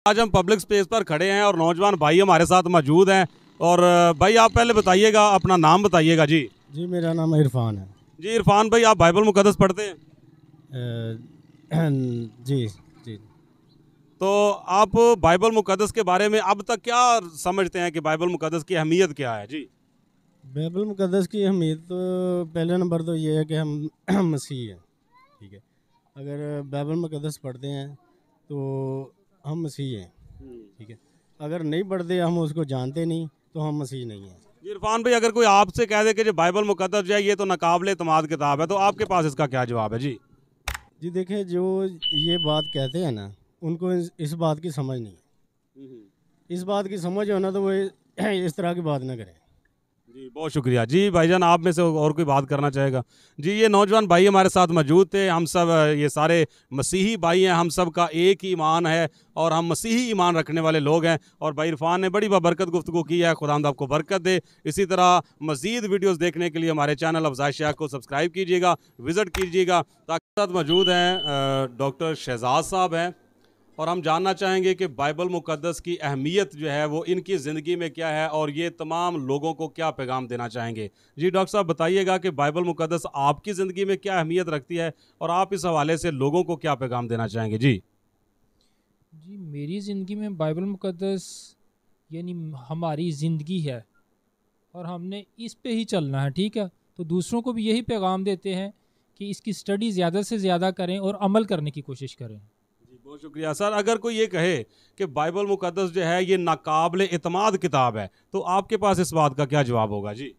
आज हम public space पर खड़े हैं और नौजवान भाई हमारे साथ मौजूद हैं। और भाई आप पहले बताइएगा, अपना नाम बताइएगा जी। जी मेरा नाम इरफान है। जी इरफान भाई, आप बाइबल मुकद्दस पढ़ते हैं? जी जी। तो आप बाइबल मुकद्दस के बारे में अब तक क्या समझते हैं कि बाइबल मुकद्दस की अहमियत क्या है जी? बाइबल मुकद्दस की अहमियत तो पहले नंबर तो ये है कि हम मसीह हैं, ठीक है। अगर बाइबल मुकद्दस पढ़ते हैं तो हम मसीह हैं, ठीक है। अगर नहीं पढ़ते, हम उसको जानते नहीं, तो हम मसीह नहीं हैं। जी इरफान भाई, अगर कोई आपसे कह दे कि जो बाइबल मुकद्दस जो है ये तो नाकाबिल एतमाद किताब है, तो आपके पास इसका क्या जवाब है जी? जी देखिए, जो ये बात कहते हैं ना, उनको इस बात की समझ नहीं है। इस बात की समझ हो ना तो वो इस तरह की बात ना करें। जी बहुत शुक्रिया जी। भाईजान आप में से और कोई बात करना चाहेगा? जी ये नौजवान भाई हमारे साथ मौजूद थे। हम सब ये सारे मसीही भाई हैं, हम सब का एक ही ईमान है और हम मसीही ईमान रखने वाले लोग हैं। और भाई इरफान ने बड़ी बरकत गुफ्तगू की है, खुदावंद आपको बरकत दे। इसी तरह मज़ीद वीडियोस देखने के लिए हमारे चैनल अफज़ाइश शाह को सब्सक्राइब कीजिएगा, विज़िट कीजिएगा। ताकि साथ मौजूद हैं डॉक्टर शहजाद साहब हैं और हम जानना चाहेंगे कि बाइबल मुकद्दस की अहमियत जो है वो इनकी ज़िंदगी में क्या है और ये तमाम लोगों को क्या पैगाम देना चाहेंगे। जी डॉक्टर साहब बताइएगा कि बाइबल मुकद्दस आपकी ज़िंदगी में क्या अहमियत रखती है और आप इस हवाले से लोगों को क्या पैगाम देना चाहेंगे जी? जी मेरी ज़िंदगी में बाइबल मुकद्दस यानी हमारी ज़िंदगी है और हमने इस पे ही चलना है, ठीक है। तो दूसरों को भी यही पैगाम देते हैं कि इसकी स्टडी ज़्यादा से ज़्यादा करें और अमल करने की कोशिश करें। जी बहुत शुक्रिया सर। अगर कोई ये कहे कि बाइबल मुकद्दस जो है ये नाकाबिल एतमाद किताब है, तो आपके पास इस बात का क्या जवाब होगा जी?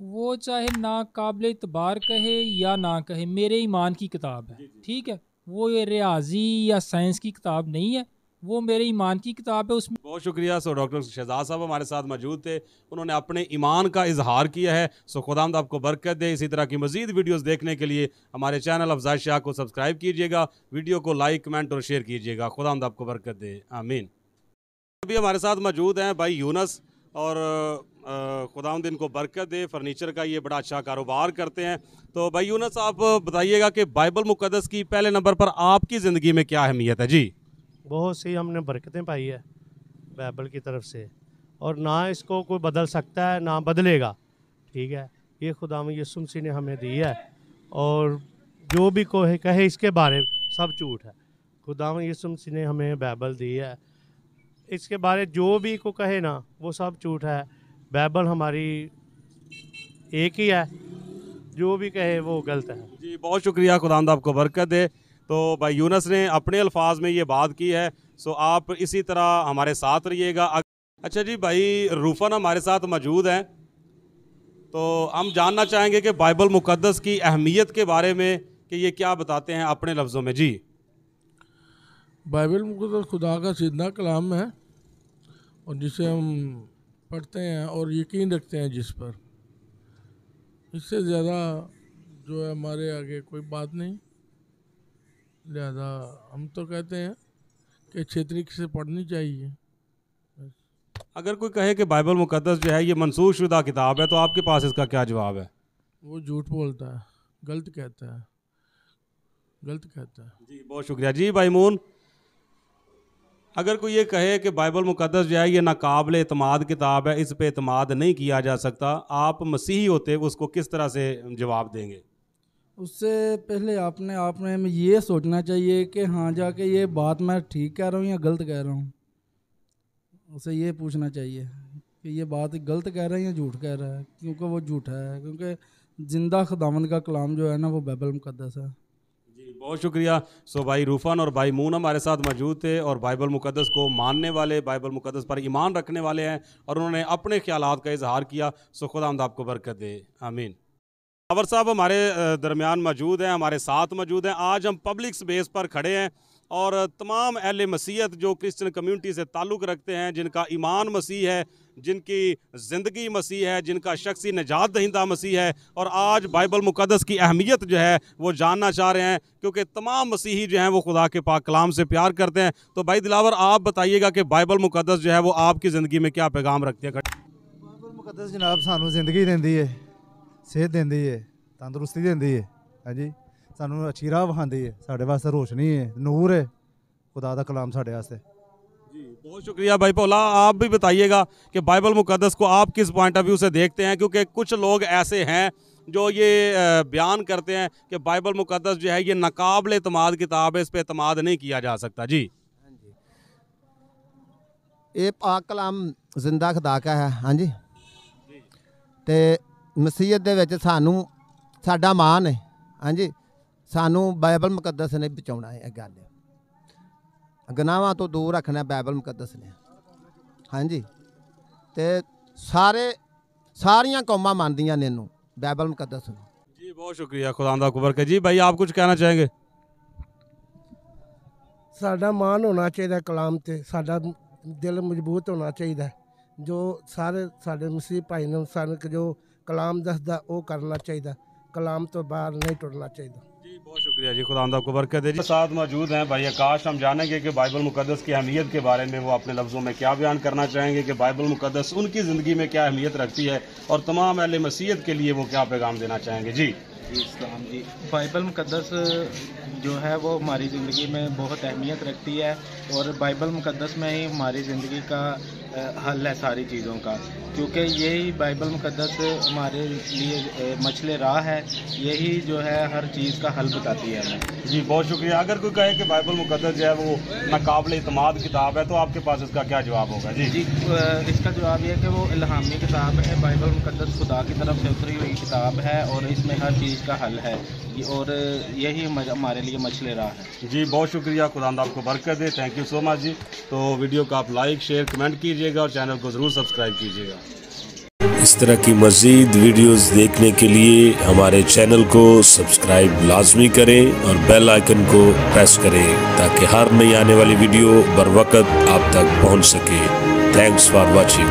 वो चाहे ना काबिल इतबार कहे या ना कहे, मेरे ईमान की किताब है, ठीक है। वो ये रियाजी या साइंस की किताब नहीं है, वो मेरे ईमान की किताब है। उसमें बहुत शुक्रिया। सो डॉक्टर शहजाद साहब हमारे साथ मौजूद थे, उन्होंने अपने ईमान का इजहार किया है। सो खुदावंद आपको बरकत दे। इसी तरह की मज़ीद वीडियोस देखने के लिए हमारे चैनल अफज़ाइश शाह को सब्सक्राइब कीजिएगा, वीडियो को लाइक कमेंट और शेयर कीजिएगा। खुदावंद आपको बरकत दे, आमीन। अभी हमारे साथ मौजूद हैं भाई यूनस और खुदावंद इनको बरकत दे। फर्नीचर का ये बड़ा अच्छा कारोबार करते हैं। तो भाई यूनस आप बताइएगा कि बाइबल मुकद्दस की पहले नंबर पर आपकी ज़िंदगी में क्या अहमियत है जी? बहुत सी हमने बरकतें पाई है बाइबल की तरफ से, और ना इसको कोई बदल सकता है ना बदलेगा, ठीक है। ये खुदावंद यीशु मसीह ने हमें दी है, और जो भी कोई कहे इसके बारे में सब झूठ है। खुदावंद यीशु मसीह ने हमें बाइबल दी है, इसके बारे जो भी को कहे ना वो सब झूठ है। बाइबल हमारी एक ही है, जो भी कहे वो गलत है। जी बहुत शुक्रिया, खुदावंद आपको बरकत दे। तो भाई यूनस ने अपने अल्फाज में ये बात की है। सो आप इसी तरह हमारे साथ रहिएगा। अच्छा जी भाई रूफन हमारे साथ मौजूद हैं, तो हम जानना चाहेंगे कि बाइबल मुकद्दस की अहमियत के बारे में कि ये क्या बताते हैं अपने लफ्ज़ों में जी। बाइबल मुकद्दस खुदा का सीधा कलाम है और जिसे हम पढ़ते हैं और यकीन रखते हैं जिस पर, इससे ज़्यादा जो है हमारे आगे कोई बात नहीं। लिहाजा हम तो कहते हैं कि अच्छे तरीके से पढ़नी चाहिए। अगर कोई कहे कि बाइबल मुकद्दस जो है ये मनसूख शुदा किताब है, तो आपके पास इसका क्या जवाब है? वो झूठ बोलता है, गलत कहता है, गलत कहता है। जी बहुत शुक्रिया जी। भाई मून, अगर कोई ये कहे कि बाइबल मुकद्दस जो है ये नाकाबिल एतमाद किताब है, इस पे एतमाद नहीं किया जा सकता, आप मसीही होते उसको किस तरह से जवाब देंगे? उससे पहले आप में ये सोचना चाहिए कि हाँ जाके ये बात मैं ठीक कह रहा हूँ या गलत कह रहा हूँ। उसे ये पूछना चाहिए कि ये बात गलत कह रहा है या झूठ कह रहा है, क्योंकि वो झूठा है। क्योंकि जिंदा खुदावंद का कलाम जो है ना वो बाइबल मुकद्दस है। जी बहुत शुक्रिया। सो भाई रूफन और भाई मून हमारे साथ मौजूद थे और बाइबल मुकद्दस को मानने वाले, बाइबल मुकद्दस पर ईमान रखने वाले हैं और उन्होंने अपने ख्यालात का इजहार किया। सो खुदावंद आपको बरकत दे, आमीन। बाबर साहब हमारे दरमियान मौजूद हैं, हमारे साथ मौजूद हैं। आज हम पब्लिक स्पेस पर खड़े हैं और तमाम अहले मसीहत जो क्रिश्चियन कम्युनिटी से ताल्लुक़ रखते हैं, जिनका ईमान मसीह है, जिनकी ज़िंदगी मसीह है, जिनका शख्सी निजात दहिंदा मसीह है, और आज बाइबल मुकद्दस की अहमियत जो है वो जानना चाह रहे हैं, क्योंकि तमाम मसीही जो हैं वो खुदा के पाक कलाम से प्यार करते हैं। तो भाई दिलावर आप बताइएगा कि बाइबल मुकद्दस जो है वो आपकी ज़िंदगी में क्या पैगाम रखती है? बाइबल मुकद्दस जनाब सानू जिंदगी देंदी है, सेहत देंदी है, तंदुरुस्ती देंदी है, हाँ जी। सानू अच्छी राह विखांदी है, साढ़े वास्ते रोशनी है, नूर है, खुदा दा कलाम साढ़े वास्ते। जी बहुत शुक्रिया भाई भोला। आप भी बताइएगा कि बाइबल मुकद्दस को आप किस पॉइंट ऑफ व्यू से देखते हैं, क्योंकि कुछ लोग ऐसे हैं जो ये बयान करते हैं कि बाइबल मुकद्दस जो है ये नाकाबिल एतमाद किताब है, इस पर एतमाद नहीं किया जा सकता। जी ये पाक कलाम जिंदा खुदा का है। हाँ जी, तो मसीहत दे विच सानू साडा मान है। हाँ जी, सानू बाइबल मुकद्दस ने बचाउणा है। गल गुनाहां तो दूर रखना बाइबल मुकद्दस ने। हाँ जी, तो सारियां कौमां मानदियां ने इनू बाइबल मुकद्दस नूं। जी बहुत शुक्रिया, खुदा कुबर के। जी भाई आप कुछ कहना चाहेंगे? साडा मान होना चाहिए कलाम ते, साडा दिल मजबूत होना चाहिए। जो सारे साडे मसीह भाई ने सानू जो कलाम दसदा वो करना चाहिए, कलाम तो बाहर नहीं टुरना चाहिए। जी बहुत शुक्रिया जी, खुदा को बरकत दे। जी साथ मौजूद हैं भाई आकाश। हम जानेंगे कि बाइबल मुकद्दस की अहमियत के बारे में वो अपने लफ्ज़ों में क्या बयान करना चाहेंगे कि बाइबल मुकद्दस उनकी ज़िंदगी में क्या अहमियत रखती है और तमाम अहले मसीहत के लिए वो क्या पैगाम देना चाहेंगे। जी इस्लाम जी, बाइबल मुकद्दस जो है वो हमारी ज़िंदगी में बहुत अहमियत रखती है और बाइबल मुकद्दस में ही हमारी ज़िंदगी का हल है सारी चीज़ों का, क्योंकि यही बाइबल मुकद्दस हमारे लिए मछले राह है, यही जो है हर चीज़ का हल बताती है हमें। जी बहुत शुक्रिया। अगर कोई कहे कि बाइबल मुकद्दस जो है वो नाकाबिल एतमाद किताब है तो आपके पास इसका क्या जवाब होगा? जी इसका जवाब यह है कि वो इल्हामी किताब है। बाइबल मुकद्दस खुदा की तरफ से उतरी हुई किताब है और इसमें हर चीज़ का हल है और यही हमारे लिए मछले राह है। जी बहुत शुक्रिया, खुदा आपको बरकत दे। थैंक यू सो मच जी। तो वीडियो को आप लाइक शेयर कमेंट कीजिएगा और चैनल को ज़रूर सब्सक्राइब कीजिएगा। इस तरह की मज़ीद वीडियोस देखने के लिए हमारे चैनल को सब्सक्राइब लाजमी करें और बेल आइकन को प्रेस करें ताकि हर नई आने वाली वीडियो बर वक्त आप तक पहुंच सके। Thanks for watching.